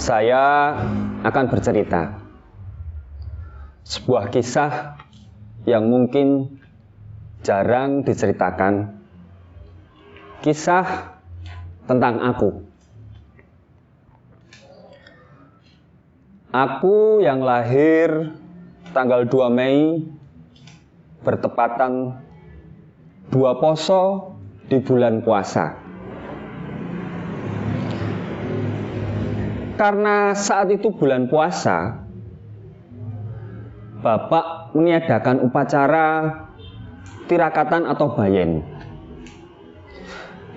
Saya akan bercerita sebuah kisah yang mungkin jarang diceritakan. Kisah tentang aku. Aku yang lahir tanggal 2 Mei bertepatan 2 Poso di bulan puasa. Karena saat itu bulan puasa, Bapak meniadakan upacara tirakatan atau bayen,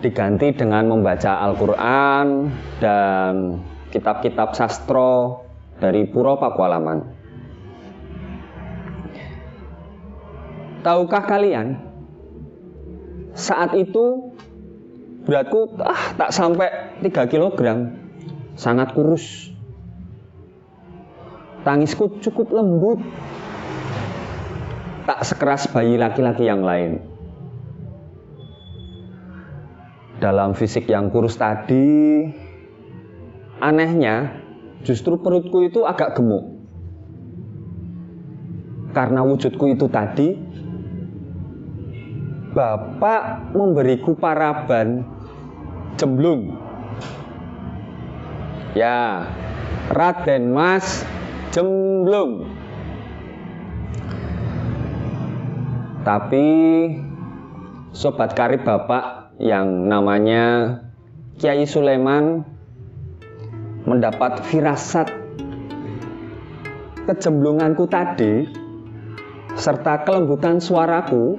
diganti dengan membaca Al-Quran dan kitab-kitab sastra dari Puro Pakualaman. Tahukah kalian, saat itu beratku tak sampai 3 kilogram. Sangat kurus. Tangisku cukup lembut. Tak sekeras bayi laki-laki yang lain. Dalam fisik yang kurus tadi, anehnya justru perutku itu agak gemuk. Karena wujudku itu tadi, Bapak memberiku paraban jemblung. Ya, Raden Mas Jemblung. Tapi sobat karib Bapak yang namanya Kiai Sulaiman mendapat firasat kejemblunganku tadi serta kelembutan suaraku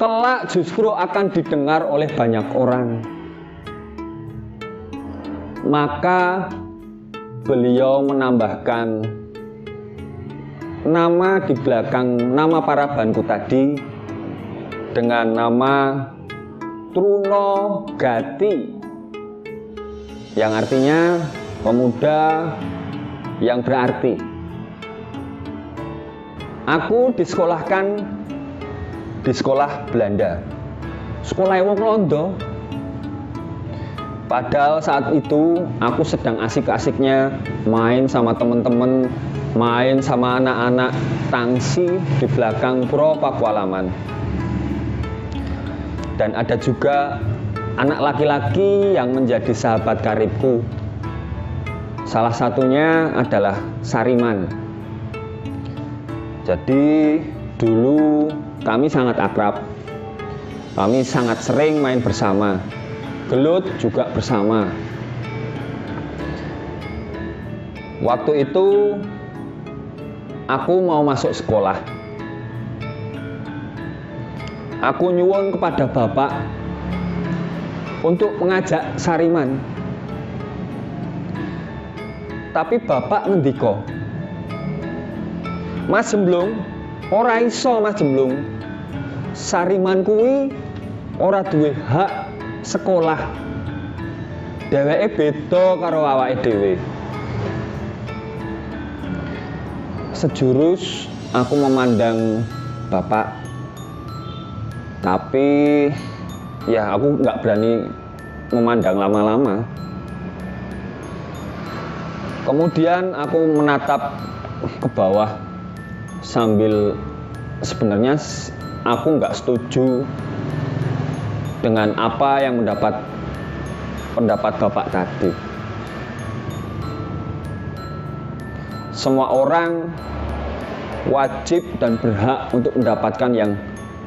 kelak justru akan didengar oleh banyak orang. Maka beliau menambahkan nama di belakang nama parabanku tadi dengan nama Truno Gati, yang artinya pemuda yang berarti. Aku disekolahkan di sekolah Belanda, sekolah wong londo. Padahal saat itu aku sedang asik-asiknya main sama teman-teman, main sama anak-anak tangsi di belakang Puro Pakualaman. Dan ada juga anak laki-laki yang menjadi sahabat karibku. Salah satunya adalah Sariman. Jadi dulu kami sangat akrab. Kami sangat sering main bersama. Gelut juga bersama. Waktu itu aku mau masuk sekolah. Aku nyuwun kepada Bapak untuk mengajak Sariman. Tapi Bapak ngendika, Mas Jemblung, ora iso Mas Jemblung. Sariman kuwi ora duwe hak sekolah. Dheweke beda karo awake dhewe. Sejurus aku memandang Bapak. Tapi ya aku nggak berani memandang lama-lama. Kemudian aku menatap ke bawah sambil sebenarnya aku nggak setuju dengan apa yang mendapat pendapat Bapak tadi. Semua orang wajib dan berhak untuk mendapatkan yang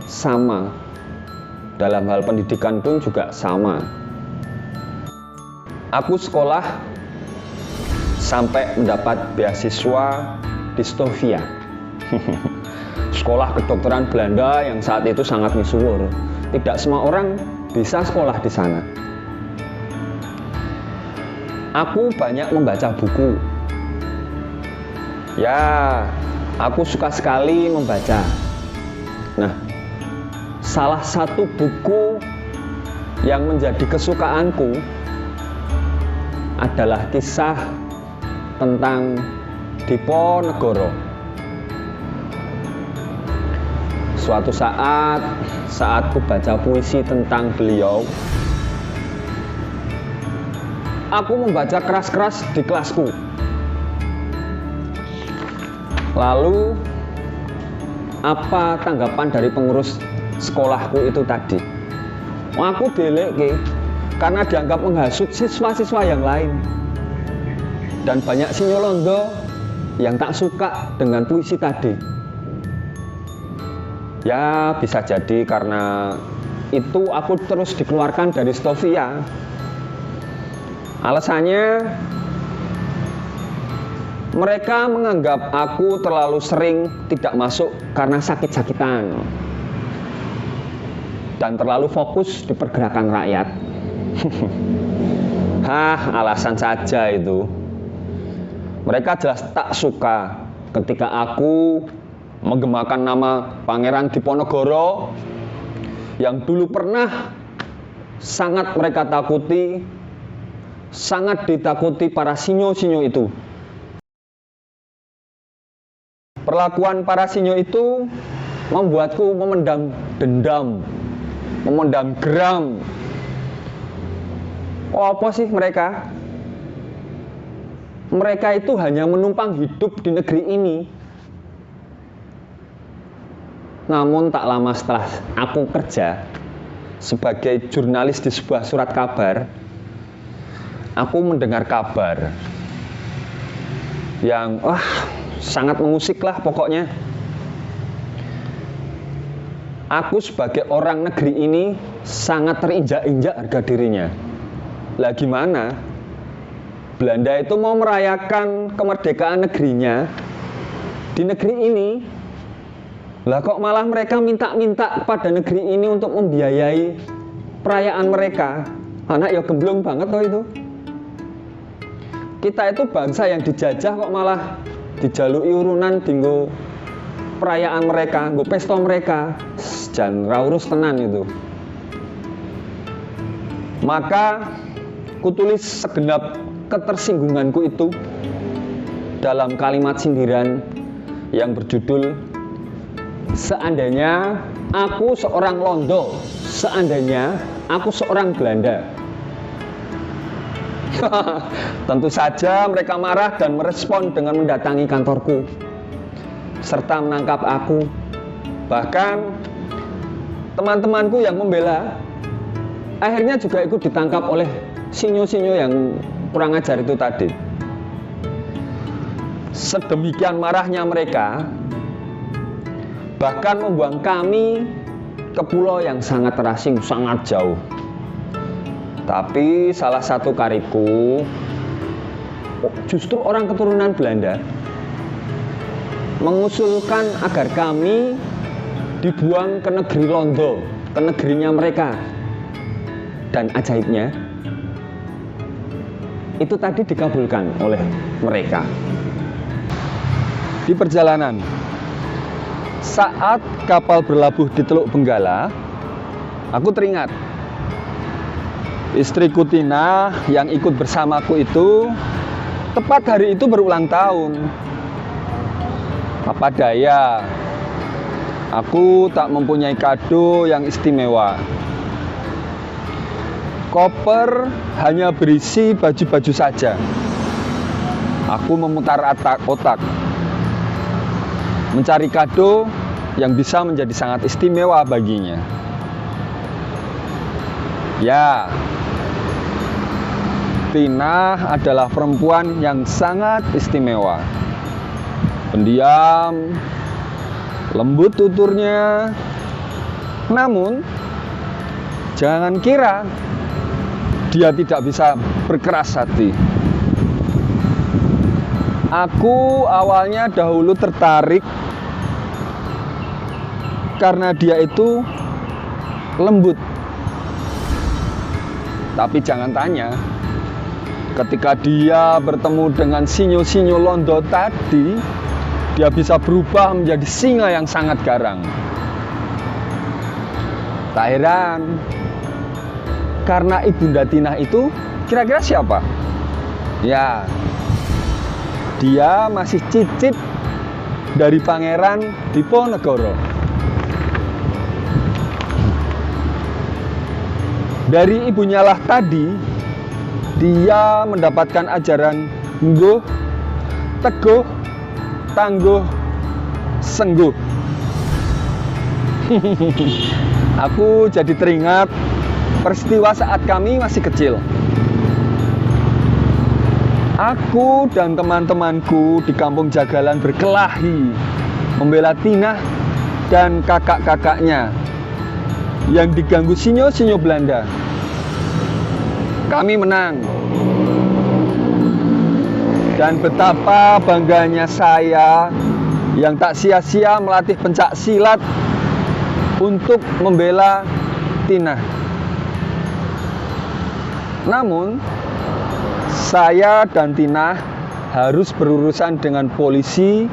sama. Dalam hal pendidikan pun juga sama. Aku sekolah sampai mendapat beasiswa di Stovia. Sekolah kedokteran Belanda yang saat itu sangat misuwur. Tidak semua orang bisa sekolah di sana. Aku banyak membaca buku. Ya, aku suka sekali membaca. Nah, salah satu buku yang menjadi kesukaanku adalah kisah tentang Diponegoro. Suatu saat ku baca puisi tentang beliau, aku membaca keras-keras di kelasku. Lalu apa tanggapan dari pengurus sekolahku itu tadi? Aku deleke karena dianggap menghasut siswa-siswa yang lain. Dan banyak sinyolondo yang tak suka dengan puisi tadi. Ya bisa jadi karena itu aku terus dikeluarkan dari Stovia. Alasannya mereka menganggap aku terlalu sering tidak masuk karena sakit-sakitan dan terlalu fokus di pergerakan rakyat. Alasan saja itu. Mereka jelas tak suka ketika aku menggemakan nama Pangeran Diponegoro yang dulu pernah sangat mereka takuti, sangat ditakuti para sinyo-sinyo itu. Perlakuan para sinyo itu membuatku memendam dendam, memendam geram. Apa sih mereka? Mereka itu hanya menumpang hidup di negeri ini. Namun tak lama setelah aku kerja sebagai jurnalis di sebuah surat kabar, aku mendengar kabar yang sangat mengusik lah pokoknya. Aku sebagai orang negeri ini sangat terinjak-injak harga dirinya. Lah gimana? Belanda itu mau merayakan kemerdekaan negerinya di negeri ini. Lah kok malah mereka minta-minta pada negeri ini untuk membiayai perayaan mereka. Anak ya gemblong banget loh itu. Kita itu bangsa yang dijajah kok malah dijaluki urunan dinggo perayaan mereka, nggo pesta mereka. Jan raurus tenan itu. Maka kutulis segenap ketersinggunganku itu dalam kalimat sindiran yang berjudul seandainya aku seorang Londo, seandainya aku seorang Belanda. Tentu saja mereka marah dan merespon dengan mendatangi kantorku serta menangkap aku. Bahkan teman-temanku yang membela akhirnya juga ikut ditangkap oleh sinyo-sinyo yang kurang ajar itu tadi. Sedemikian marahnya mereka, bahkan membuang kami ke pulau yang sangat terasing, sangat jauh. Tapi salah satu kariku justru orang keturunan Belanda mengusulkan agar kami dibuang ke negeri Londo, ke negerinya mereka. Dan ajaibnya itu tadi dikabulkan oleh mereka. Di perjalanan, saat kapal berlabuh di Teluk Benggala, aku teringat istriku Tina yang ikut bersamaku itu tepat hari itu berulang tahun. Apa daya, aku tak mempunyai kado yang istimewa. Koper hanya berisi baju-baju saja. Aku memutar otak, mencari kado yang bisa menjadi sangat istimewa baginya. Ya, Tina adalah perempuan yang sangat istimewa. Pendiam, lembut tuturnya. Namun, jangan kira dia tidak bisa berkeras hati. Aku awalnya dahulu tertarik karena dia itu lembut. Tapi jangan tanya, ketika dia bertemu dengan sinyo-sinyo Londo tadi, dia bisa berubah menjadi singa yang sangat garang. Tak heran, karena Ibunda Tina itu kira-kira siapa? Ya, dia masih cicit dari Pangeran Diponegoro. Dari ibunya lah tadi, dia mendapatkan ajaran ngguh, teguh, tangguh, sengguh. Aku jadi teringat peristiwa saat kami masih kecil. Aku dan teman-temanku di kampung Jagalan berkelahi membela Tina dan kakak-kakaknya yang diganggu sinyo-sinyo Belanda. Kami menang. Dan betapa bangganya saya yang tak sia-sia melatih pencak silat untuk membela Tina. Namun, saya dan Tina harus berurusan dengan polisi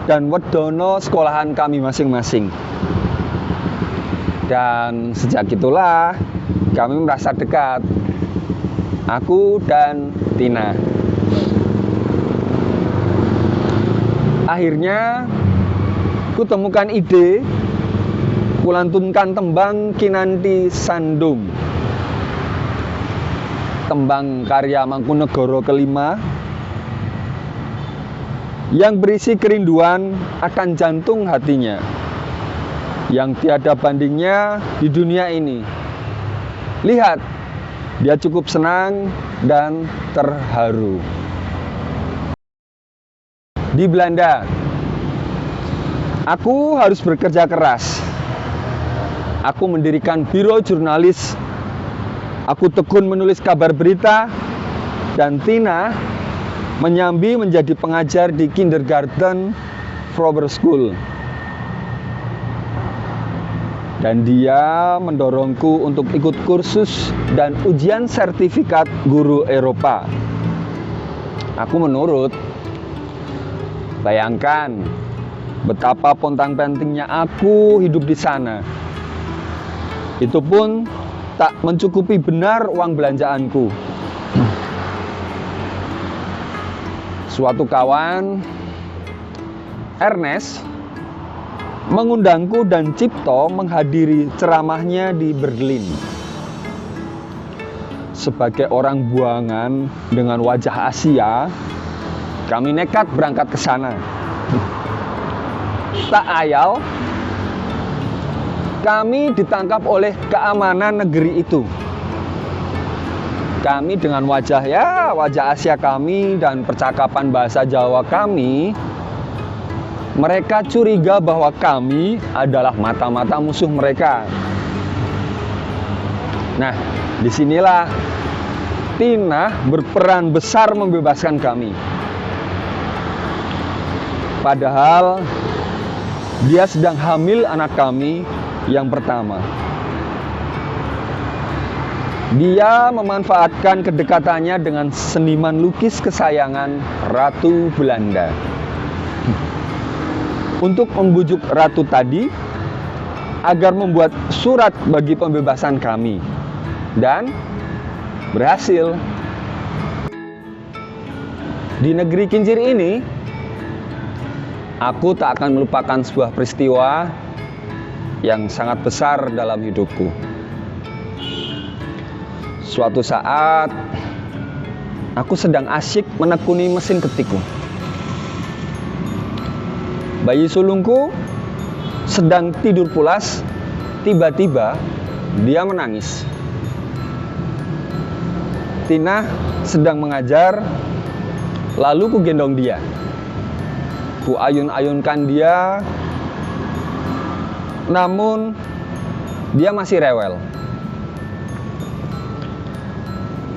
dan wedono sekolahan kami masing-masing. Dan sejak itulah kami merasa dekat, aku dan Tina. Akhirnya kutemukan ide, kulantunkan tembang Kinanti Sandung, tembang karya Mangkunegoro kelima yang berisi kerinduan akan jantung hatinya yang tiada bandingnya di dunia ini. Lihat, dia cukup senang dan terharu. Di Belanda, aku harus bekerja keras. Aku mendirikan biro jurnalis. Aku tekun menulis kabar berita. Dan Tina menyambi menjadi pengajar di kindergarten Frober School. Dan dia mendorongku untuk ikut kursus dan ujian sertifikat guru Eropa. Aku menurut. Bayangkan betapa pontang-pantingnya aku hidup di sana. Itu pun tak mencukupi benar uang belanjaanku. Suatu kawan, Ernest, mengundangku dan Cipto menghadiri ceramahnya di Berlin. Sebagai orang buangan dengan wajah Asia, kami nekat berangkat ke sana. Tak ayal, kami ditangkap oleh keamanan negeri itu. Kami dengan wajah Asia kami dan percakapan bahasa Jawa kami, mereka curiga bahwa kami adalah mata-mata musuh mereka. Nah, disinilah Tina berperan besar membebaskan kami. Padahal dia sedang hamil anak kami yang pertama. Dia memanfaatkan kedekatannya dengan seniman lukis kesayangan Ratu Belanda untuk membujuk Ratu tadi agar membuat surat bagi pembebasan kami. Dan berhasil. Di negeri kincir ini, aku tak akan melupakan sebuah peristiwa yang sangat besar dalam hidupku. Suatu saat, aku sedang asyik menekuni mesin ketikku. Bayi sulungku sedang tidur pulas, tiba-tiba dia menangis. Tina sedang mengajar, lalu ku gendong dia. Ku ayun-ayunkan dia, namun dia masih rewel.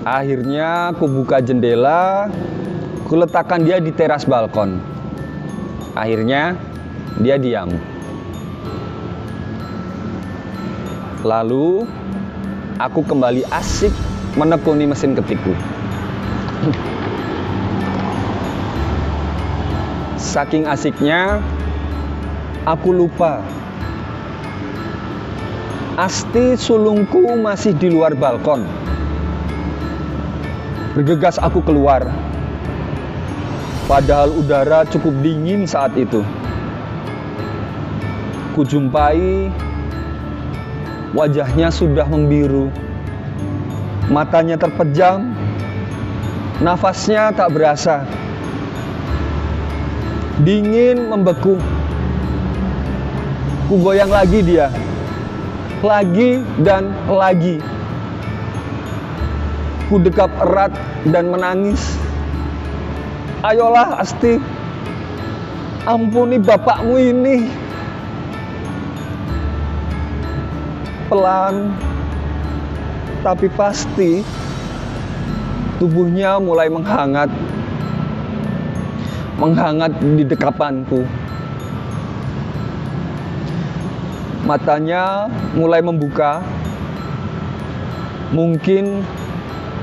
Akhirnya ku buka jendela, ku letakkan dia di teras balkon. Akhirnya dia diam. Lalu aku kembali asyik menekuni mesin ketikku. Saking asiknya, aku lupa. Asti sulungku masih di luar balkon. Bergegas aku keluar. Padahal udara cukup dingin saat itu. Kujumpai wajahnya sudah membiru. Matanya terpejam Nafasnya tak berasa. Dingin membeku. Ku goyang lagi dia. Lagi dan lagi. Ku dekap erat dan menangis. Ayolah Asti, ampuni bapakmu ini. Pelan, tapi pasti tubuhnya mulai menghangat di dekapanku. Matanya mulai membuka, mungkin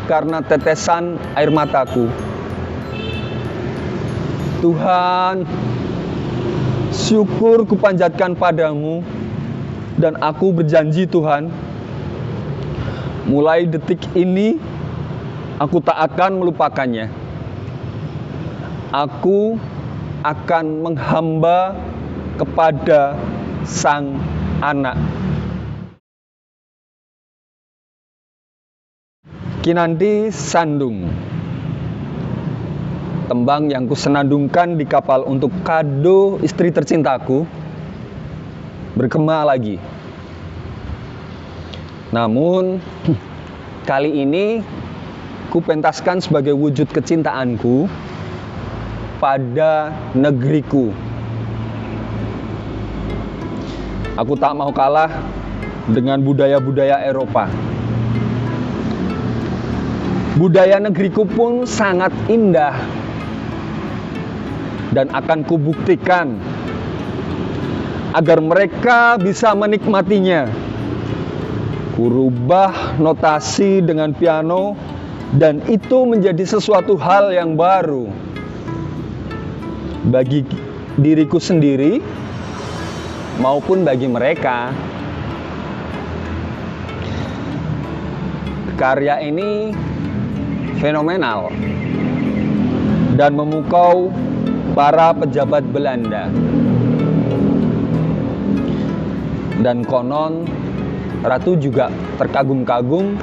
karena tetesan air mataku. Tuhan, syukur kupanjatkan padamu, dan aku berjanji Tuhan, mulai detik ini aku tak akan melupakannya. Aku akan menghamba kepada Sang Anak. Kinanti Sandung, tembang yang kusenandungkan di kapal untuk kado istri tercintaku, bergema lagi. Namun kali ini kupentaskan sebagai wujud kecintaanku pada negeriku. Aku tak mau kalah dengan budaya-budaya Eropa. Budaya negeriku pun sangat indah, dan akan kubuktikan agar mereka bisa menikmatinya. Kurubah notasi dengan piano, dan itu menjadi sesuatu hal yang baru bagi diriku sendiri maupun bagi mereka. Karya ini fenomenal dan memukau para pejabat Belanda. Dan konon Ratu juga terkagum-kagum,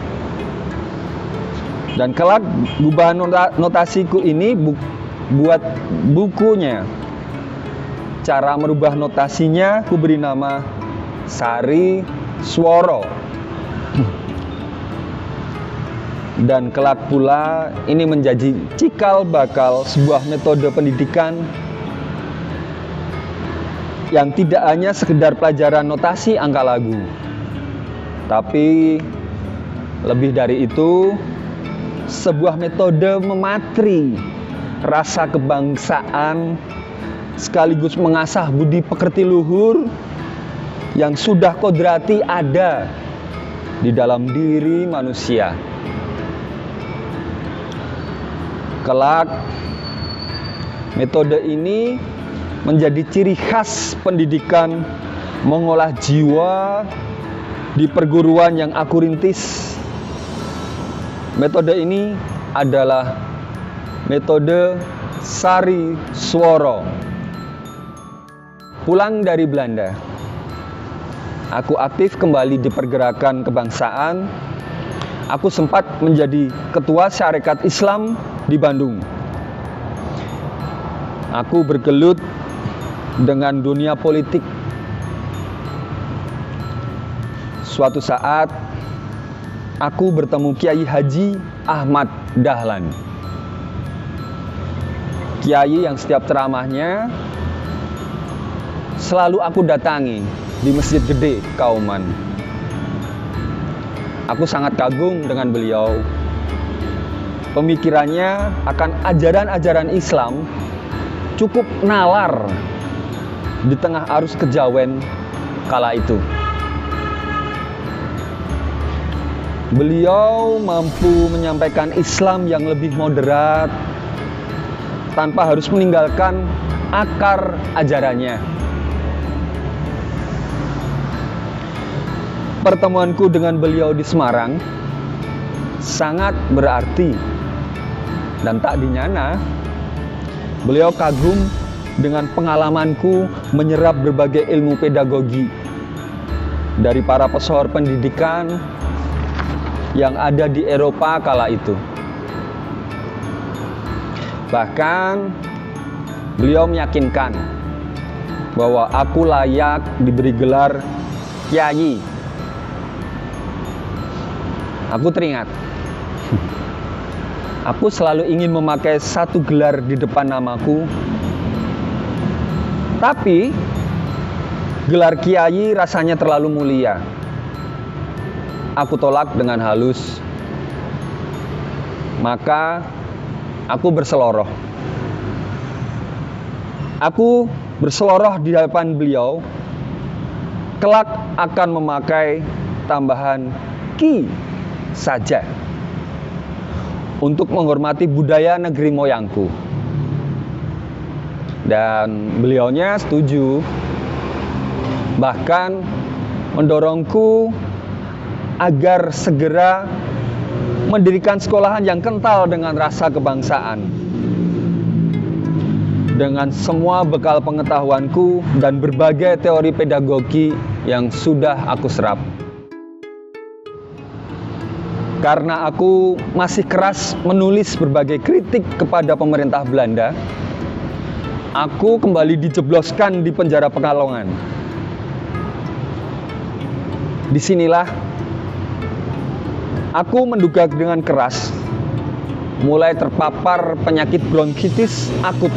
dan kelak gubah notasiku ini buat bukunya. Cara merubah notasinya ku beri nama Sari Swara. Dan kelak pula ini menjadi cikal bakal sebuah metode pendidikan yang tidak hanya sekedar pelajaran notasi angka lagu, tapi lebih dari itu, sebuah metode mematri rasa kebangsaan sekaligus mengasah budi pekerti luhur yang sudah kodrati ada di dalam diri manusia. Kelak, metode ini menjadi ciri khas pendidikan mengolah jiwa di perguruan yang aku rintis. Metode ini adalah metode Sari Swara. Pulang dari Belanda, aku aktif kembali di pergerakan kebangsaan. Aku sempat menjadi ketua Syarikat Islam di Bandung. Aku bergelut dengan dunia politik. Suatu saat, aku bertemu Kiai Haji Ahmad Dahlan. Kiai yang setiap ceramahnya selalu aku datangi di Masjid Gede Kauman. Aku sangat kagum dengan beliau. Pemikirannya akan ajaran-ajaran Islam cukup nalar di tengah arus kejawen kala itu. Beliau mampu menyampaikan Islam yang lebih moderat tanpa harus meninggalkan akar ajarannya. Pertemuanku dengan beliau di Semarang sangat berarti, dan tak dinyana beliau kagum dengan pengalamanku menyerap berbagai ilmu pedagogi dari para pesohor pendidikan yang ada di Eropa kala itu. Bahkan beliau meyakinkan bahwa aku layak diberi gelar Kyai. Aku teringat, aku selalu ingin memakai satu gelar di depan namaku, tapi gelar Kyai rasanya terlalu mulia. Aku tolak dengan halus. Maka aku berseloroh. Aku berseloroh di hadapan beliau, kelak akan memakai tambahan Ki saja untuk menghormati budaya negeri moyangku. Dan beliaunya setuju, bahkan mendorongku agar segera mendirikan sekolahan yang kental dengan rasa kebangsaan. Dengan semua bekal pengetahuanku dan berbagai teori pedagogi yang sudah aku serap. Karena aku masih keras menulis berbagai kritik kepada pemerintah Belanda, aku kembali dijebloskan di penjara Pekalongan. Disinilah aku menduga dengan keras mulai terpapar penyakit bronkitis akut.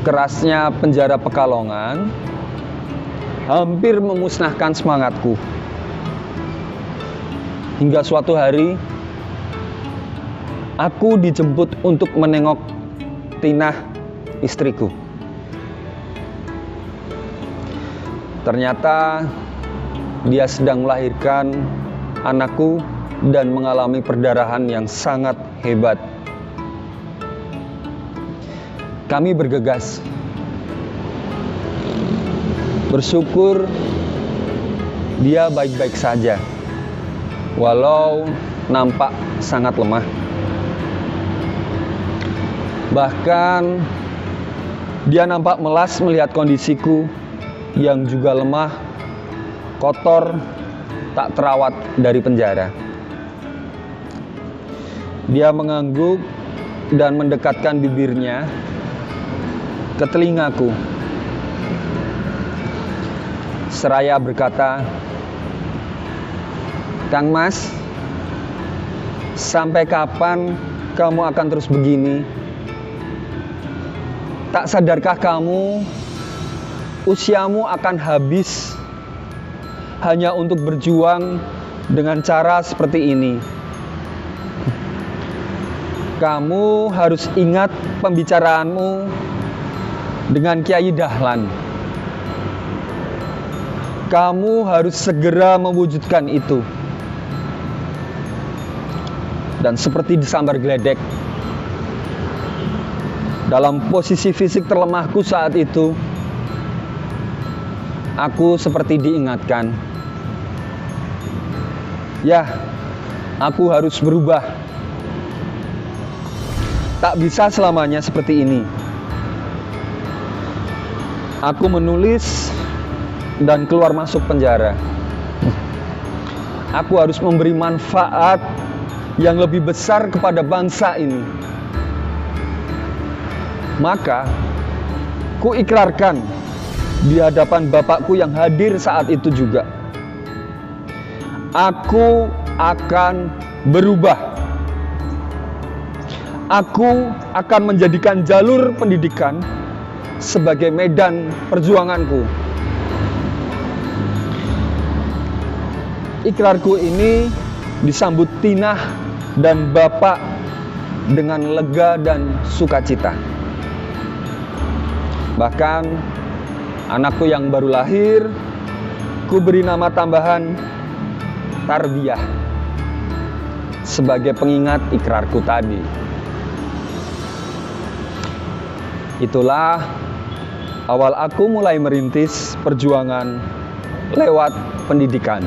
Kerasnya penjara Pekalongan hampir memusnahkan semangatku. Hingga suatu hari aku dijemput untuk menengok Tinah, istriku. Ternyata dia sedang melahirkan anakku dan mengalami perdarahan yang sangat hebat. Kami bergegas. Bersyukur dia baik-baik saja, walau nampak sangat lemah. Bahkan dia nampak melas melihat kondisiku yang juga lemah, kotor, tak terawat dari penjara. Dia mengangguk dan mendekatkan bibirnya ke telingaku, seraya berkata, "Kang Mas, sampai kapan kamu akan terus begini? Tak sadarkah kamu usiamu akan habis hanya untuk berjuang dengan cara seperti ini? Kamu harus ingat pembicaraanmu dengan Kyai Dahlan. Kamu harus segera mewujudkan itu." Dan seperti disambar geledek, dalam posisi fisik terlemahku saat itu, aku seperti diingatkan, ya, aku harus berubah. Tak bisa selamanya seperti ini. Aku menulis dan keluar masuk penjara. Aku harus memberi manfaat yang lebih besar kepada bangsa ini. Maka, ku ikrarkan di hadapan bapakku yang hadir saat itu juga, aku akan berubah. Aku akan menjadikan jalur pendidikan sebagai medan perjuanganku. Ikrarku ini disambut Tinah dan bapak dengan lega dan sukacita. Bahkan anakku yang baru lahir, ku beri nama tambahan Tarbiyah sebagai pengingat ikrarku tadi. Itulah awal aku mulai merintis perjuangan lewat pendidikan.